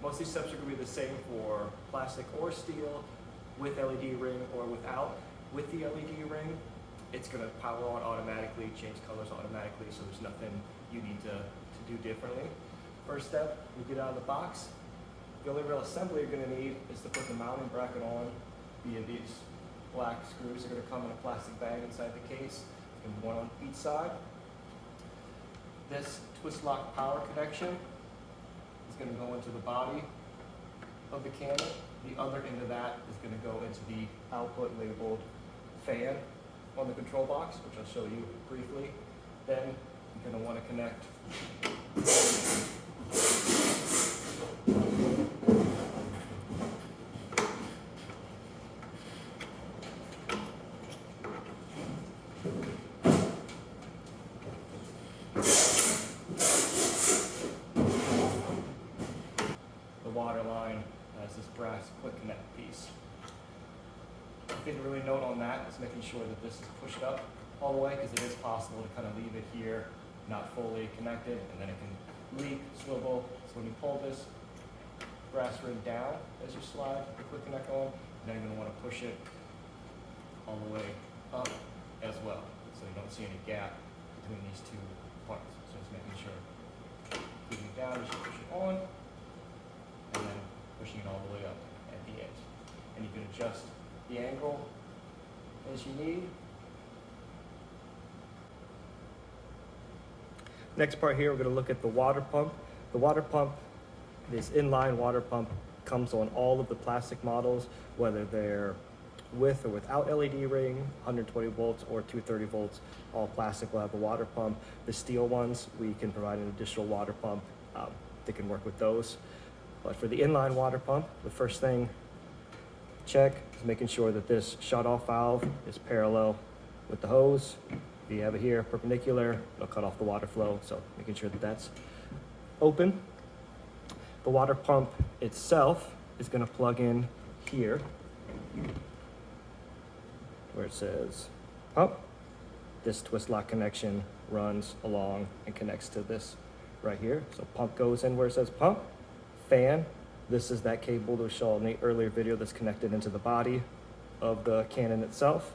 Most of these steps are going to be the same for plastic or steel, with LED ring or without. With the LED ring, it's going to power on automatically, change colors automatically, so there's nothing you need to do differently. First step, you get out of the box. The only real assembly you're going to need is to put the mounting bracket on via these black screws. They're going to come in a plastic bag inside the case, and one on each side. This twist lock power connection is going to go into the body of the cannon. The other end of that is going to go into the output labeled fan on the control box, which I'll show you briefly. Then you're going to want to connect the water line as this brass quick connect piece. The thing to really note on that is making sure that this is pushed up all the way, because it is possible to kind of leave it here not fully connected, and then it can leak, swivel. So when you pull this brass ring down as you slide the quick connect on, then you're going to want to push it all the way up as well, so you don't see any gap between these two parts. So just making sure, moving down as you push it on, and then pushing it all the way up at the edge. And you can adjust the angle as you need. Next part here, we're going to look at the water pump. The water pump, this inline water pump, comes on all of the plastic models, whether they're with or without LED ring, 120 volts or 230 volts. All plastic will have a water pump. The steel ones, we can provide an additional water pump that can work with those. But for the inline water pump, the first thing check is making sure that this shut-off valve is parallel with the hose. If you have it here perpendicular, it'll cut off the water flow, so making sure that that's open. The water pump itself is going to plug in here where it says pump. This twist lock connection runs along and connects to this right here. So pump goes in where it says pump. Fan, this is that cable that we saw in the earlier video that's connected into the body of the cannon itself.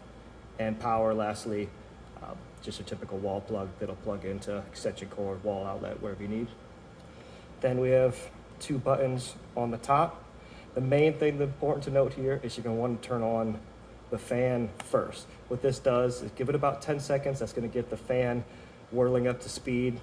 And power, lastly, just a typical wall plug that'll plug into extension cord, wall outlet, wherever you need. Then we have two buttons on the top. The main thing that's important to note here is you're going to want to turn on the fan first. What this does is give it about 10 seconds. That's going to get the fan whirling up to speed.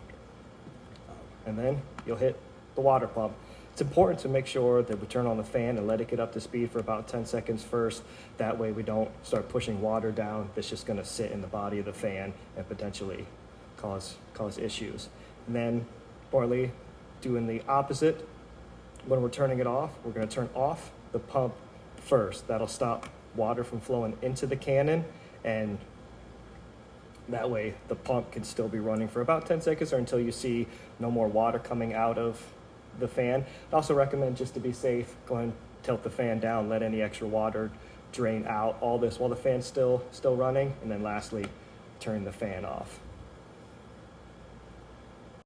And then you'll hit the water pump. It's important to make sure that we turn on the fan and let it get up to speed for about 10 seconds first. That way we don't start pushing water down that's just going to sit in the body of the fan and potentially cause issues. And then partly doing the opposite. When we're turning it off, we're going to turn off the pump first. That'll stop water from flowing into the cannon, and that way the pump can still be running for about 10 seconds or until you see no more water coming out of the fan. I also recommend, just to be safe, go ahead and tilt the fan down, let any extra water drain out, all this while the fan's still running, and then lastly, turn the fan off.